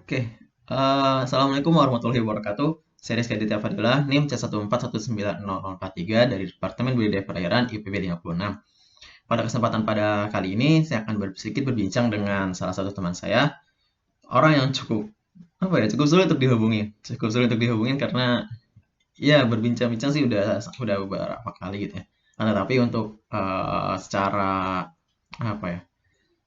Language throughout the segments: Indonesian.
Oke, Assalamualaikum warahmatullahi wabarakatuh. Saya Rizky Aditya Fadilah, NIM C1419043 dari Departemen Budidaya Perairan IPB 56. Pada kesempatan pada kali ini, saya akan sedikit berbincang dengan salah satu teman saya, orang yang cukup sulit untuk dihubungi. Cukup sulit untuk dihubungin karena ya berbincang-bincang sih udah beberapa kali gitu ya. Nah, tetapi untuk secara apa ya?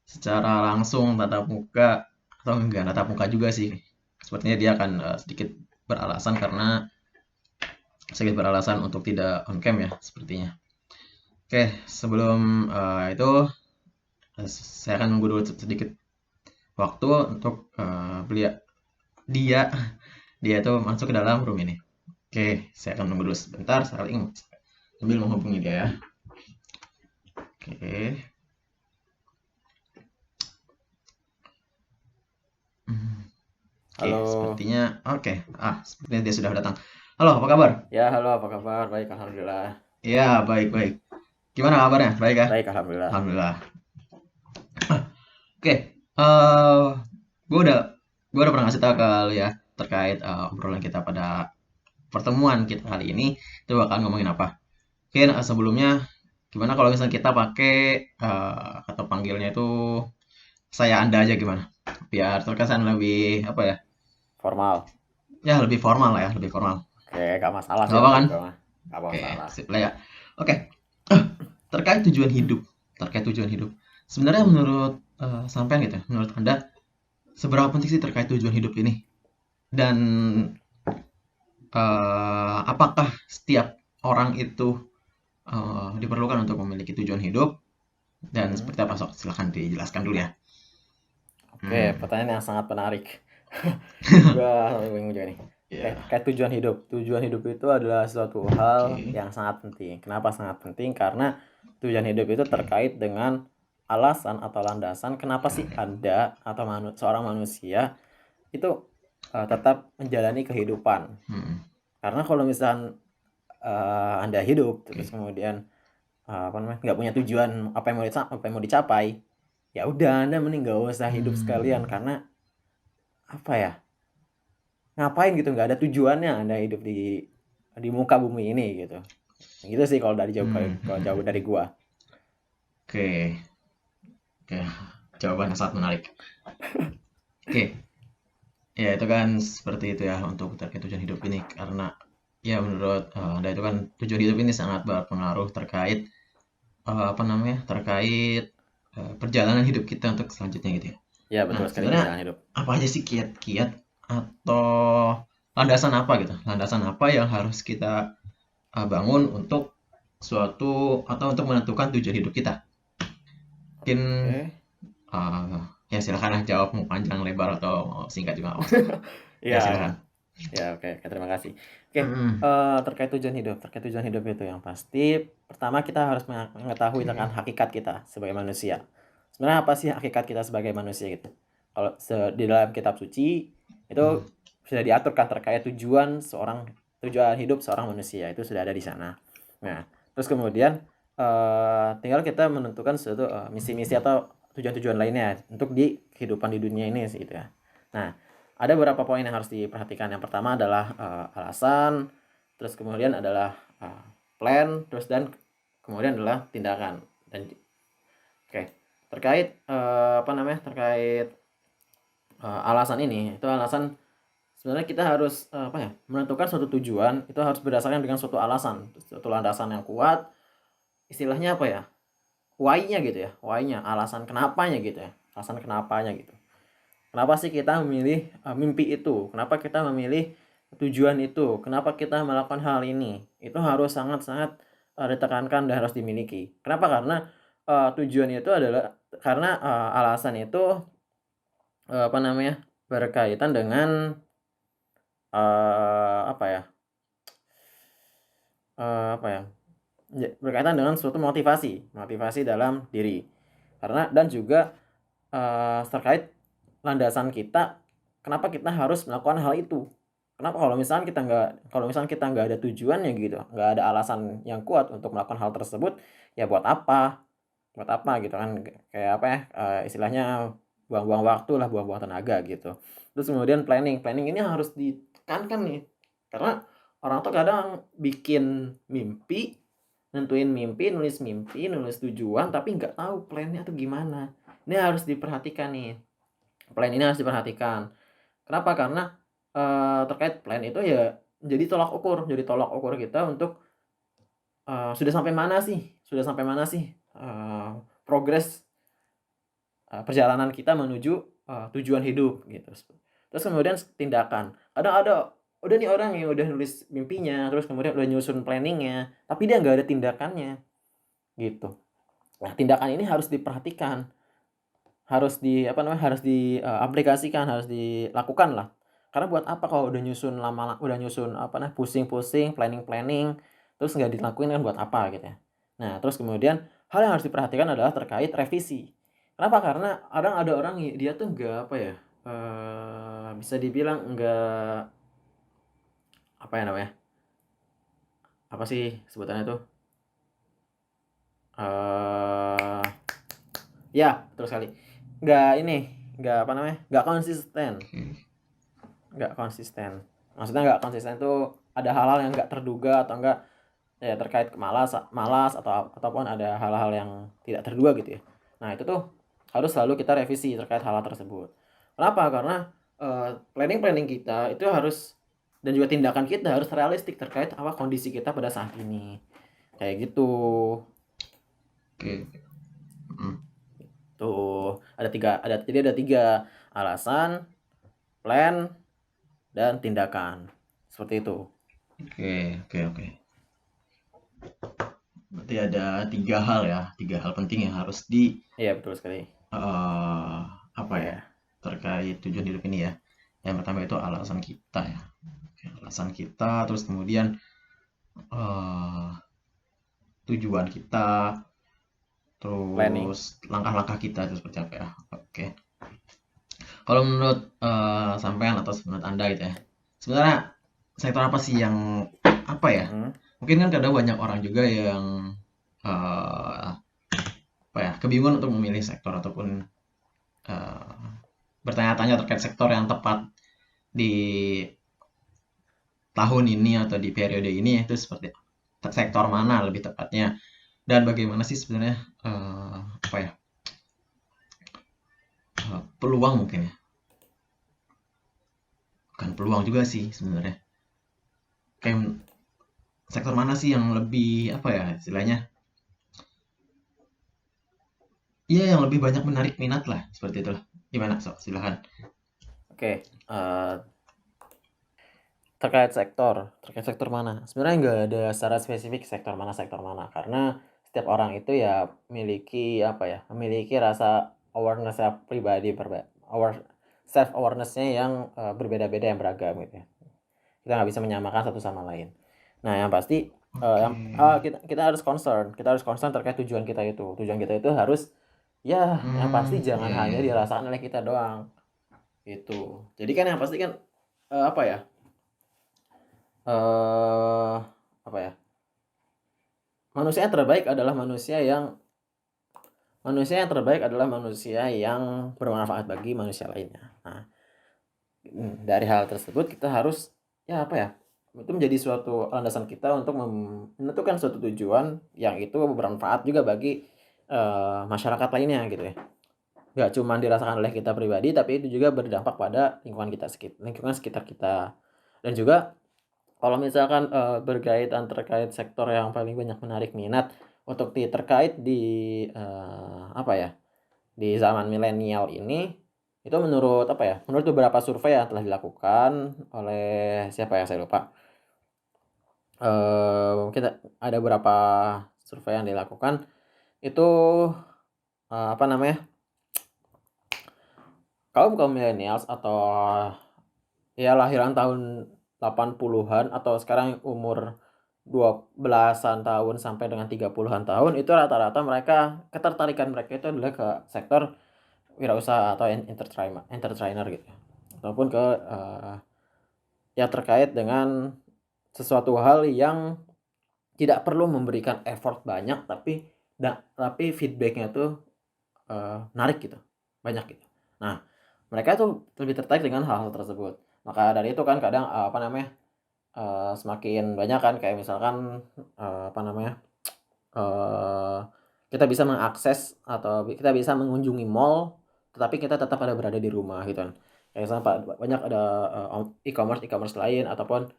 Secara langsung tatap muka atau enggak tatap muka juga sih. Sepertinya dia akan sedikit beralasan untuk tidak on cam ya sepertinya. Oke, sebelum itu saya akan nunggu dulu sedikit waktu untuk beliau dia dia itu masuk ke dalam room ini. Oke, saya akan nunggu dulu sebentar sambil menghubungi dia ya. Oke. Oke, Halo, sepertinya dia sudah datang. Halo, apa kabar? ya halo apa kabar? Baik, alhamdulillah. Ya, baik, baik. Gimana kabarnya? Baik ya? Baik, alhamdulillah. Alhamdulillah. Oke, eh gue udah gue udah pernah ngasih tahu ke lu ya terkait obrolan kita pada pertemuan kita kali ini itu bakal ngomongin apa. Mungkin sebelumnya gimana kalau misalnya kita pakai kata panggilnya itu saya anda aja gimana? Biar terkesan lebih apa ya? Formal. Ya lebih formal lah ya, lebih formal. Oke, gak masalah Gak sih apa untuk kan? itu mah. Gak Oke, masalah. sip lah ya. Oke, terkait tujuan hidup, terkait tujuan hidup. Sebenarnya menurut sampean gitu, ya, menurut Anda seberapa penting sih terkait tujuan hidup ini? Dan apakah setiap orang itu diperlukan untuk memiliki tujuan hidup? Dan Hmm. seperti apa sok? Silahkan dijelaskan dulu ya. Oke, Hmm. pertanyaan yang sangat menarik. Gua bingung juga nih. Oke, Ya, terkait tujuan hidup. Tujuan hidup itu adalah suatu hal oke. yang sangat penting. Kenapa sangat penting? Karena tujuan hidup itu Oke. terkait dengan alasan atau landasan kenapa sih Anda atau seorang manusia itu tetap menjalani kehidupan. Hmm. Karena kalau misalnya Anda hidup terus Oke. kemudian apa namanya nggak punya tujuan apa yang mau dicapai, ya udah Anda mending nggak usah hidup sekalian Hmm. karena apa ya, ngapain gitu, nggak ada tujuannya Anda hidup di muka bumi ini gitu. Gitu sih kalau dari jauh, Hmm. kalau jauh dari gua. Oke. Oke. Jawaban yang sangat menarik. Oke. Ya, itu kan seperti itu ya untuk terkait tujuan hidup ini karena ya menurut Anda itu kan tujuan hidup ini sangat berpengaruh terkait apa namanya? Terkait perjalanan hidup kita untuk selanjutnya gitu ya. Ya Nah, betul sekali, sebenarnya perjalanan hidup. apa aja sih kiat-kiat atau landasan apa gitu? Landasan apa yang harus kita bangun untuk suatu atau untuk menentukan tujuan hidup kita? Mungkin Oke. ya silakan lah jawab mau panjang lebar atau mau singkat juga nggak masalah. Ya Ya ya silakan. ya, oke oke, terima kasih. Oke, Mm-mm. terkait tujuan hidup itu yang pasti pertama kita harus mengetahui tentang Oke. hakikat kita sebagai manusia. Sebenarnya apa sih hakikat kita sebagai manusia gitu? Kalau di dalam kitab suci itu Hmm. sudah diaturkan terkait tujuan hidup seorang manusia itu sudah ada di sana. Nah, terus kemudian tinggal kita menentukan suatu misi-misi atau tujuan-tujuan lainnya untuk di kehidupan di dunia ini sih gitu ya. Nah, ada beberapa poin yang harus diperhatikan. Yang pertama adalah alasan, terus kemudian adalah plan, terus dan kemudian adalah tindakan. Dan oke, terkait apa namanya? Terkait alasan ini, itu alasan sebenarnya kita harus apa ya? Menentukan suatu tujuan itu harus berdasarkan dengan suatu alasan, suatu landasan yang kuat. Istilahnya apa ya? Why-nya gitu ya. Why-nya, alasan kenapanya gitu ya. Alasan kenapanya gitu. Kenapa sih kita memilih mimpi itu? Kenapa kita memilih tujuan itu? Kenapa kita melakukan hal ini? Itu harus sangat-sangat ditekankan dan harus dimiliki. Kenapa? Karena tujuan itu adalah karena alasan itu apa namanya? Berkaitan dengan apa ya? Apa ya? Berkaitan dengan suatu motivasi, motivasi dalam diri. Karena dan juga terkait landasan kita, kenapa kita harus melakukan hal itu. Kenapa kalau misalnya kita nggak ada tujuannya gitu, nggak ada alasan yang kuat untuk melakukan hal tersebut, ya buat apa gitu kan, kayak apa ya, istilahnya buang-buang waktu lah, buang-buang tenaga gitu. Terus kemudian planning ini harus ditekankan nih, karena orang tuh kadang bikin mimpi, nentuin mimpi, nulis tujuan, tapi nggak tahu plan-nya tuh gimana. Ini harus diperhatikan nih, plan ini harus diperhatikan. Kenapa? Karena, terkait plan itu ya jadi tolak ukur kita untuk, sudah sampai mana sih, progres, perjalanan kita menuju, tujuan hidup gitu. Terus kemudian tindakan. Kadang udah nih orang yang udah nulis mimpinya, terus kemudian udah nyusun planning-nya, tapi dia nggak ada tindakannya, gitu. Nah, tindakan ini harus diperhatikan, harus harus diaplikasikan, harus dilakukan lah. Karena buat apa kalau udah nyusun pusing-pusing, planning, terus nggak dilakuin kan buat apa gitu ya. Nah, terus kemudian hal yang harus diperhatikan adalah terkait revisi. Kenapa? Karena kadang ada orang dia tuh nggak bisa dibilang nggak apa sih sebutannya tuh? Eh ya, betul sekali. Nggak konsisten. Nggak konsisten. Maksudnya nggak konsisten itu ada hal-hal yang nggak terduga atau enggak ya terkait malas ataupun ada hal-hal yang tidak terduga gitu ya. Nah, itu tuh harus selalu kita revisi terkait hal-hal tersebut. Kenapa? Karena planning kita itu harus dan juga tindakan kita harus realistik terkait apa kondisi kita pada saat ini. Kayak gitu. Oke. Tuh, jadi ada 3 alasan, plan, dan tindakan. Seperti itu. Oke. Berarti ada 3 hal penting yang harus Iya, betul sekali. Iya. terkait tujuan hidup ini ya. Yang pertama itu alasan kita ya. Alasan kita, terus kemudian eh, tujuan kita, Planning. terus langkah-langkah kita itu seperti apa ya. Oke. Kalau menurut sampean atau menurut Anda gitu ya, sebenarnya sektor apa sih yang apa ya? Mungkin kan kadang banyak orang juga yang kebingungan untuk memilih sektor ataupun bertanya-tanya terkait sektor yang tepat di tahun ini atau di periode ini itu seperti sektor mana lebih tepatnya dan bagaimana sih sebenarnya peluang mungkin ya, bukan peluang juga sih sebenarnya, kayak sektor mana sih yang lebih istilahnya yang lebih banyak menarik minat lah seperti itulah. Gimana silahkan. Oke, terkait sektor mana? Sebenarnya nggak ada secara spesifik sektor mana, karena setiap orang itu ya memiliki rasa awareness-nya pribadi, self awareness-nya yang berbeda-beda, yang beragam gitu ya. Kita nggak bisa menyamakan satu sama lain. Nah, yang pasti kita harus concern terkait tujuan kita itu. Tujuan kita itu harus yang pasti jangan hanya dirasakan oleh kita doang. Itu. Jadi kan yang pasti kan manusia yang terbaik adalah manusia yang bermanfaat bagi manusia lainnya. Nah, dari hal tersebut kita harus itu menjadi suatu landasan kita untuk menentukan suatu tujuan yang itu bermanfaat juga bagi masyarakat lainnya gitu ya. Nggak cuma dirasakan oleh kita pribadi, tapi itu juga berdampak pada lingkungan sekitar kita. Dan juga kalau misalkan berkaitan terkait sektor yang paling banyak menarik minat untuk terkait di di zaman milenial ini, itu menurut beberapa survei yang telah dilakukan oleh siapa ya, saya lupa. Kita ada beberapa survei yang dilakukan itu kaum milenials atau lahiran tahun 80-an atau sekarang umur 12-an tahun sampai dengan 30-an tahun, itu rata-rata ketertarikan mereka itu adalah ke sektor wirausaha atau entertainer gitu. Ataupun ke terkait dengan sesuatu hal yang tidak perlu memberikan effort banyak, tapi feedbacknya tuh narik gitu, banyak gitu. Nah, mereka tuh lebih tertarik dengan hal-hal tersebut. Maka dari itu kan kadang semakin banyak kan kayak misalkan eh, kita bisa mengakses atau kita bisa mengunjungi mall, tetapi kita tetap ada berada di rumah gitu kan. Kayak misalnya banyak ada e-commerce lain ataupun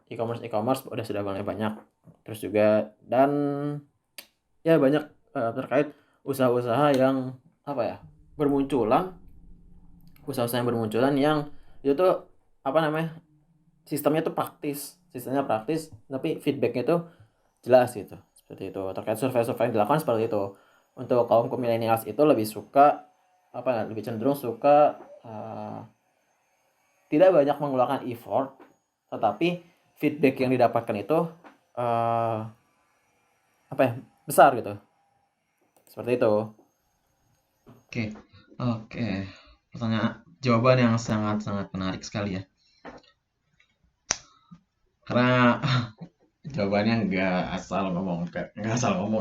e-commerce udah sudah mulai banyak. Terus juga dan ya banyak terkait usaha-usaha yang apa ya bermunculan, usaha-usaha yang bermunculan yang itu tuh sistemnya praktis tapi feedbacknya tuh jelas gitu, seperti itu. Terkait survei-survei yang dilakukan seperti itu, untuk kaum milenials itu lebih suka lebih cenderung suka tidak banyak mengeluarkan effort, tetapi feedback yang didapatkan itu uh, besar gitu, seperti itu. Oke, oke. Jawaban yang sangat-sangat menarik sekali ya. Karena jawabannya nggak asal ngomong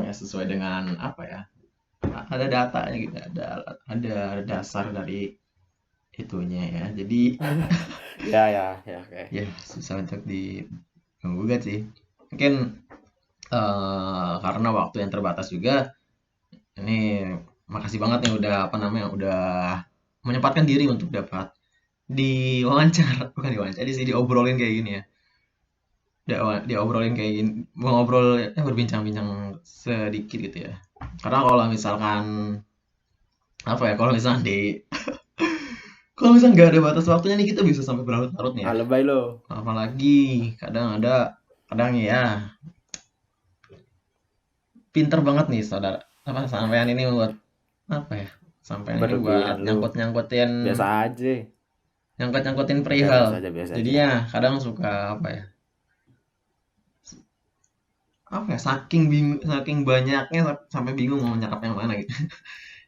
ya, sesuai dengan apa ya? Ada datanya gitu, ada dasar dari itunya ya. Jadi ya oke. ya susah untuk digugat sih. Mungkin karena waktu yang terbatas juga, ini makasih banget nih udah menyempatkan diri untuk dapat diwawancara, bukan diwawancara sih, diobrolin kayak gini ya. Diobrolin kayak gini, berbincang-bincang sedikit gitu ya. Karena kalau misalnya kalau misalnya nggak ada batas waktunya nih, kita bisa sampai berlarut-larut nih ya. Lebay lo. Apalagi kadang ya pinter banget nih saudara sampean ini buat sampean ini buat Berlebihan lu. nyangkut-nyangkutin Biasa aja. nyangkut-nyangkutin Ya, perihal. biasa aja. Jadinya kadang suka saking banyaknya sampai bingung mau nyakap yang mana gitu.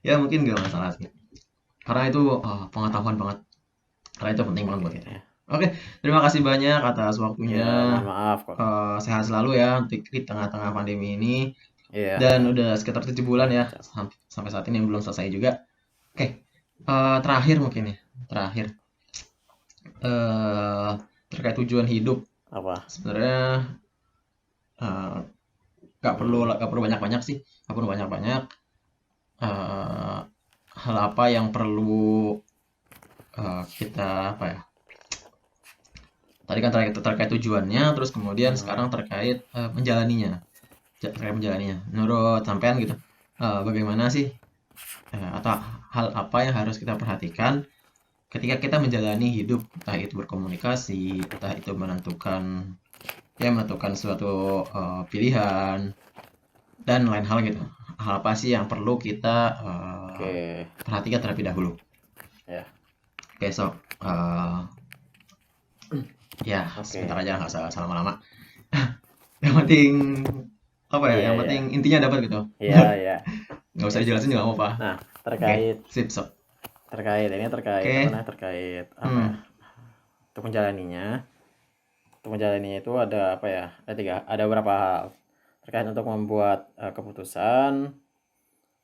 Ya mungkin gak masalah sih. Karena itu pengetahuan banget. Karena itu penting banget buat kita. Oke, terima kasih banyak atas waktunya. Ya, maaf kok. Sehat selalu ya untuk di tengah-tengah pandemi ini. Iya. Dan udah sekitar 7 bulan ya sampai saat ini yang belum selesai juga. Oke, terakhir mungkin ya. Terkait tujuan hidup. Apa? Sebenarnya gak perlu banyak-banyak sih. Gak perlu banyak-banyak. Hal apa yang perlu kita tadi kan terkait tujuannya, terus kemudian sekarang terkait menjalaninya. Menurut sampean gitu, bagaimana sih atau hal apa yang harus kita perhatikan ketika kita menjalani hidup, entah itu berkomunikasi, entah itu menentukan suatu pilihan dan lain hal gitu. Hal apa sih yang perlu kita perhatikan terlebih dahulu? Ya. Oke, so sebentar aja, nggak usah lama-lama. Yang penting yang penting intinya dapat gitu. Iya. Nggak usah dijelasin juga apa. Nah, terkait sob. Terkait apa ya? Untuk menjalaninya itu ada ada beberapa hal. Terkait untuk membuat keputusan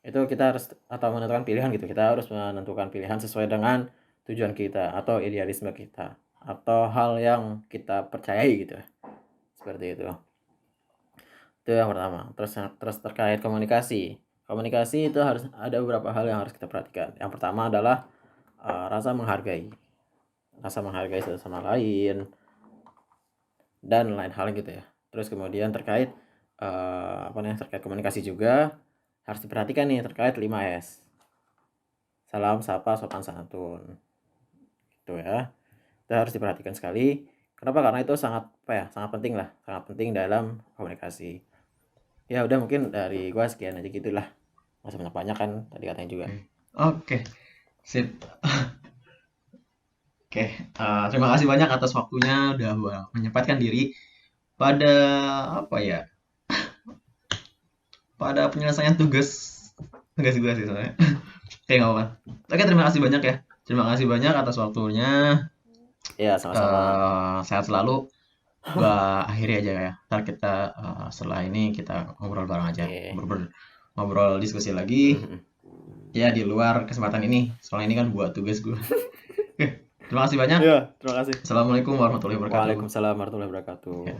itu kita harus menentukan pilihan gitu. Kita harus menentukan pilihan sesuai dengan tujuan kita atau idealisme kita atau hal yang kita percayai gitu. Seperti itu. Itu yang pertama. Terus terkait komunikasi itu harus ada beberapa hal yang harus kita perhatikan. Yang pertama adalah rasa menghargai satu sama lain dan lain hal gitu ya. Terus kemudian terkait terkait komunikasi juga harus diperhatikan nih terkait 5S. Salam, sapa, sopan, santun. Gitu ya. Itu harus diperhatikan sekali. Kenapa? Karena itu sangat penting lah, sangat penting dalam komunikasi. Ya udah, mungkin dari gua sekian aja gitulah. Masa banyak kan tadi katanya juga. Oke. Sip. Oke, terima kasih banyak atas waktunya udah menyempatkan diri pada pada penyelesaian tugas gue sih soalnya. Oke, nggak apa-apa. Oke, terima kasih banyak ya. Terima kasih banyak atas waktunya. Ya, sama-sama. Sehat selalu. Gua akhiri aja ya. Ntar kita setelah ini kita ngobrol bareng aja. Ngobrol diskusi lagi. ya di luar kesempatan ini. Soalnya ini kan buat tugas gue. Oke, terima kasih banyak. Iya, terima kasih. Assalamualaikum warahmatullahi wabarakatuh. Waalaikumsalam warahmatullahi wabarakatuh. Ya.